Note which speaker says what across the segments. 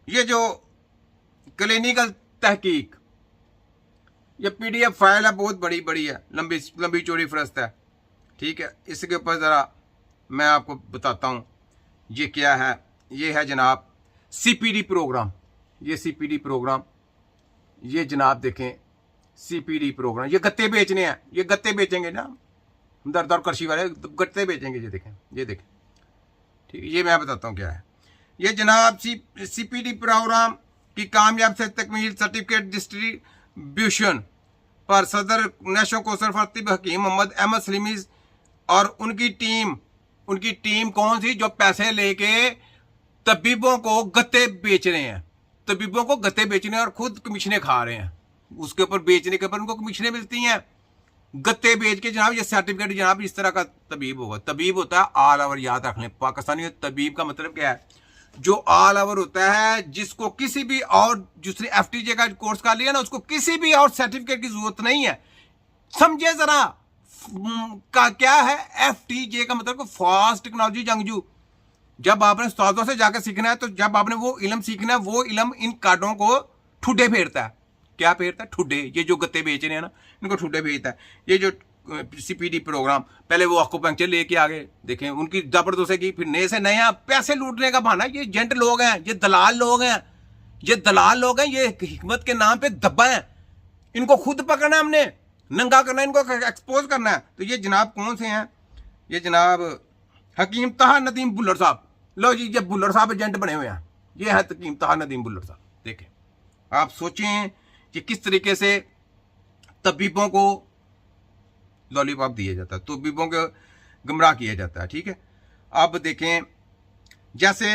Speaker 1: ये जो क्लिनिकल तहकीक, ये PDF फाइल है, बहुत बड़ी बड़ी है, लंबी लंबी चौड़ी फहरिस्त है, ठीक है। इसके ऊपर ज़रा मैं आपको बताता हूँ ये क्या है। ये है जनाब CPD प्रोग्राम। ये CPD प्रोग्राम, ये जनाब देखें CPD प्रोग्राम, ये गत्ते बेचने हैं, ये गत्ते बेचेंगे ना दर दर कृषि वाले, गत्ते बेचेंगे। ये देखें, ये देखें, ठीक है। ये मैं बताता हूँ क्या है। ये जनाब CPD प्रोग्राम की कामयाब से तकमील सर्टिफिकेट डिस्ट्रीब्यूशन पर सदर नेशनल कौंसिल फॉर तिब हकीम मोहम्मद अहमद सलीमी और उनकी टीम कौन सी, जो पैसे लेके तबीबों को गत्ते बेच रहे हैं, तबीबों को गत्ते बेच रहे हैं और खुद कमीशनें खा रहे हैं। उसके ऊपर बेचने के ऊपर उनको कमीशनें मिलती हैं, गत्ते बेच के। जनाब ये सर्टिफिकेट जनाब इस तरह का तबीब होगा, तबीब होता है ऑल ओवर, याद रख लें। पाकिस्तानी तबीब का मतलब क्या है, जो ऑल ओवर होता है, जिसको किसी भी और दूसरी FTJ का कोर्स कर लिया ना, उसको किसी भी और सर्टिफिकेट की जरूरत नहीं है। समझे जरा का क्या है FTJ का मतलब, फास्ट टेक्नोलॉजी जंगजू। जब आपने उस्तादों से जाकर सीखना है, तो जब आपने वो इल्म सीखना है, वो इल्म इन कार्डों को ठुड्डे फेरता है। क्या फेरता है? ठुड्डे। ये जो गत्ते बेच रहे हैं ना, इनको ठुड्डे भेजता है। ये जो CPD प्रोग्राम, पहले वो आक्यूपंक्चर लेके आ गए, देखें उनकी जबरदस्ती की, फिर नए से नया पैसे लूटने का बहाना। ये एजेंट लोग हैं, ये दलाल लोग हैं, ये दलाल लोग हैं, ये हिकमत के नाम पे दब्बा हैं। इनको खुद पकड़ना है, हमने नंगा करना है, इनको एक्सपोज करना है। तो ये जनाब कौन से हैं? ये जनाब हकीम ताहा नदीम बुल्लर साहब। लो जी, ये बुल्लर साहब एजेंट बने हुए हैं। ये है हकीम ताहा नदीम बुल्लर साहब। देखें, आप सोचें कि किस तरीके से तबीबों को लॉलीपॉप दिया जाता है, तबीबों को गुमराह किया जाता है, ठीक है। अब देखें, जैसे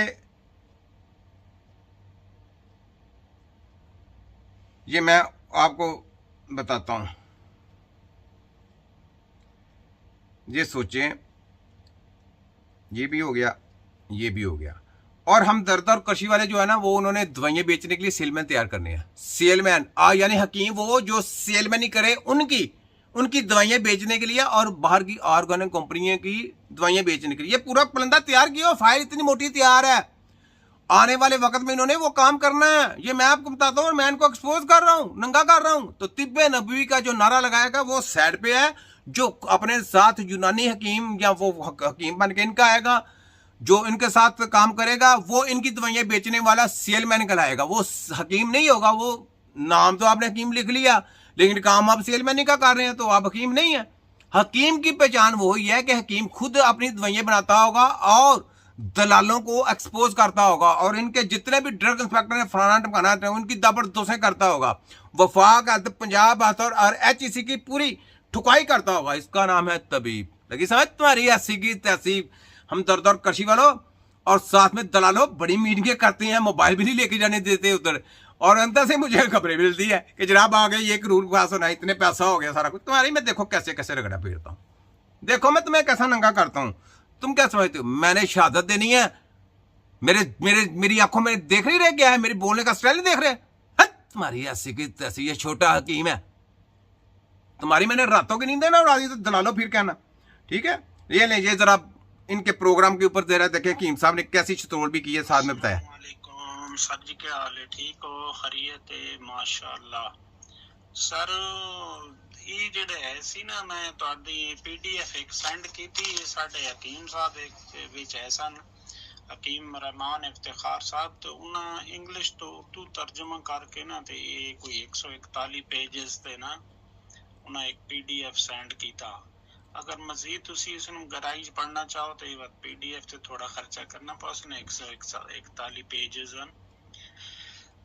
Speaker 1: ये मैं आपको बताता हूं, ये सोचें, ये भी हो गया, ये भी हो गया। और हम दर्द और कृषि वाले जो है ना, वो उन्होंने दवाइयां बेचने के लिए सेलमैन तैयार करने हैं। सेलमैन यानी हकीम, वो जो सेलमैन ही करे, उनकी दवाइयां बेचने के लिए और बाहर की ऑर्गेनिक कंपनियों की दवाइयां बेचने के लिए। ये पूरा पलंदा तैयार किया, फाइल इतनी मोटी तैयार है। आने वाले वक्त में इन्होंने वो काम करना है। ये मैं आपको बताता हूँ, मैं इनको एक्सपोज कर रहा हूँ, नंगा कर रहा हूँ। तो तिब्बे नबवी का जो नारा लगाएगा वो साइड पे है, जो अपने साथ यूनानी हकीम या वो हकीम बन के इनका आएगा, जो इनके साथ काम करेगा, वो इनकी दवाइयां बेचने वाला सेलमैन कहलाएगा। वो हकीम नहीं होगा। वो नाम तो आपने हकीम लिख लिया, लेकिन काम आप सेलमैन ही का कर रहे हैं, तो आप हकीम नहीं है। हकीम की पहचान वो ही है कि हकीम खुद अपनी दवाइयां बनाता होगा और दलालों को एक्सपोज करता होगा, और इनके जितने भी ड्रग इंस्पेक्टर हैं, फलाना टमकाना, उनकी जबरदस्तें करता होगा। वफाक, पंजाब और HEC की पूरी ठुकाई करता होगा। इसका नाम है तबीब। लगी समझ तुम्हारी? ऐसी की तहसीब। हम दर दर कृषि वालों और साथ में दलालों बड़ी मीटिंगें करते हैं, मोबाइल भी नहीं लेके जाने देते उधर, और अंदर से मुझे खबरें मिलती है कि जनाब आ गए, ये रूल पास होना, इतने पैसा हो गया, सारा कुछ तुम्हारी। मैं देखो कैसे कैसे रगड़ा फेरता हूँ, देखो मैं तुम्हें कैसा नंगा करता हूँ। तुम क्या समझते हो मैंने शहादत देनी है? मेरी आंखों में देख नहीं रहे क्या है? मेरी बोलने का स्टाइल नहीं देख रहे? तुम्हारी ऐसी की तैसी, ये छोटा हकीम है, तुम्हारी मैंने रातों की नींद है ना उड़ा दी, तो दलालो फिर कहना, ठीक है। ये ले, ये जरा इनके प्रोग्राम के ऊपर जरा देखें हकीम साहब ने कैसी छतरोल भी की है, साथ में बताया।
Speaker 2: सर जी क्या हाल है? ठीक हो? खैरियत है? माशाअल्लाह। सर ये जेड़े है सी ना, मैं ਤੁਹਾਡੀ PDF एक सेंड की थी, साडे हकीम साहब एक विच है सन, हकीम रहमान इफ्तिखार साहब, तो उन्हें इंग्लिश तो उर्दू तर्जुमा करके ना, ते ये कोई 141 पेजेस ते ना उन्हें एक PDF सेंड कीता। अगर मजीद तुसी इसनू गहराई पढ़ना चाहो तो ये PDF ते थोड़ा खर्चा करना पौसने 141 पेजेस हैं।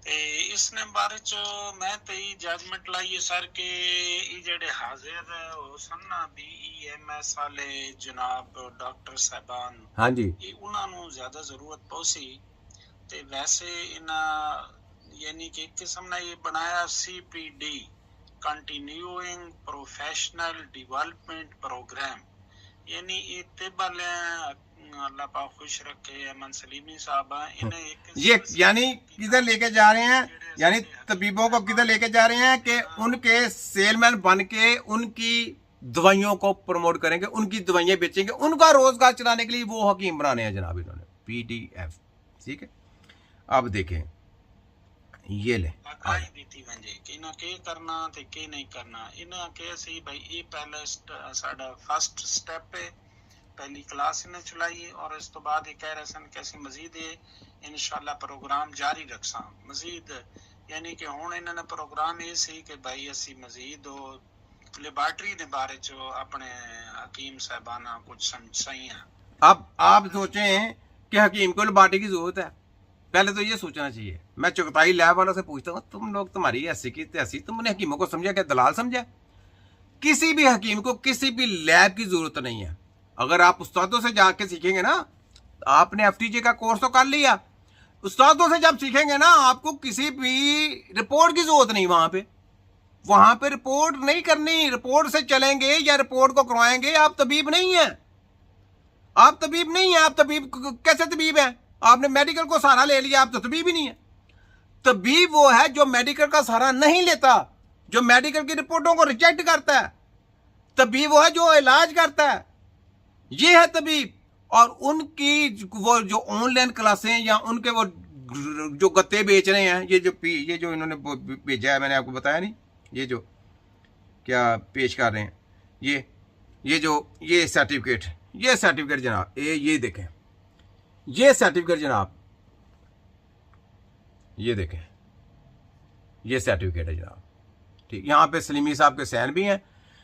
Speaker 2: ते इसने बारे च मैं ते जजमेंट लाई सर के ये जेड़े हाजिर हो सन ना BEMS वाले जनाब डॉक्टर साहबान,
Speaker 1: हाँ जी,
Speaker 2: ये उन्होंने ज्यादा जरूरत पहुंची। ते वैसे इना यानी कि एक किस्म ने ये बनाया CPD continuing professional development program, यानी ये तिब्बल अल्लाह पाक खुश रखे अमन सलीमी साहब इन्हें
Speaker 1: ये यानी किधर लेके जा रहे हैं, यानी तबीबों को किधर लेके जा रहे हैं कि उनके सेलमैन बन के उनकी दवाइयों को प्रमोट करेंगे, उनकी दवाइयां बेचेंगे, उनका रोजगार चलाने के लिए वो हकीम बनाने हैं जनाब इन्होंने। PDF, ठीक है। अब देखें, ये ले
Speaker 2: आगाही ਦਿੱਤੀ ਵੰਜੇ ਕਿ ਇਹਨਾਂ ਕੀ ਕਰਨਾ ਤੇ ਕੀ ਨਹੀਂ ਕਰਨਾ। ਇਹਨਾਂ ਕਿਹਾ ਸੀ ਭਾਈ ਇਹ ਪਹਿਲਾ ਸਾਡਾ ਫਸਟ ਸਟੈਪ ਹੈ, पहली क्लास इन्हें चलाई और इस तो बाद ये कह रहे सन कि ਅਸੀਂ ਮਜ਼ੀਦ इंशाल्लाह प्रोग्राम जारी रखसा मजीद, यानी कि हुण इन्होंने प्रोग्राम ये सी कि भाई ਅਸੀਂ मजीद लेबॉर्टरी के बारे च अपने हकीम साहबाना कुछ सही है।
Speaker 1: अब आप सोचें कि हकीम को लेबॉर्टरी की जरूरत है, पहले तो ये सोचना चाहिए। मैं चुगताई लैब वालों से पूछता हूँ, तुम लोग तुम्हारी ऐसी की तैसी, तुमने हकीमों को समझा क्या दलाल समझा? किसी भी हकीम को किसी भी लैब की जरूरत नहीं है। अगर आप उस्तादों से जाके सीखेंगे ना, आपने FTJ का कोर्स तो कर लिया, उस्तादों से जब सीखेंगे ना आपको किसी भी रिपोर्ट की जरूरत नहीं। वहां पे रिपोर्ट नहीं करनी, रिपोर्ट से चलेंगे या रिपोर्ट को करवाएंगे। आप तबीब नहीं है, आप तबीब नहीं है। आप तबीब कैसे तबीब है? आपने मेडिकल को सहारा ले लिया, आप तो तबीब ही नहीं है। तबीब वो है जो मेडिकल का सहारा नहीं लेता, जो मेडिकल की रिपोर्टों को रिजेक्ट करता है। तबीब वो है जो इलाज करता है, ये है तबीब। और उनकी वो जो ऑनलाइन क्लासें या उनके वो जो गत्ते बेच रहे हैं, ये जो इन्होंने भेजा है, मैंने आपको बताया नहीं, ये जो क्या पेश कर रहे हैं, ये सर्टिफिकेट जनाब, ये देखें, ये सर्टिफिकेट जनाब, ये देखें, ये सर्टिफिकेट है जनाब। ठीक, यहाँ पे सलीमी साहब के साइन भी हैं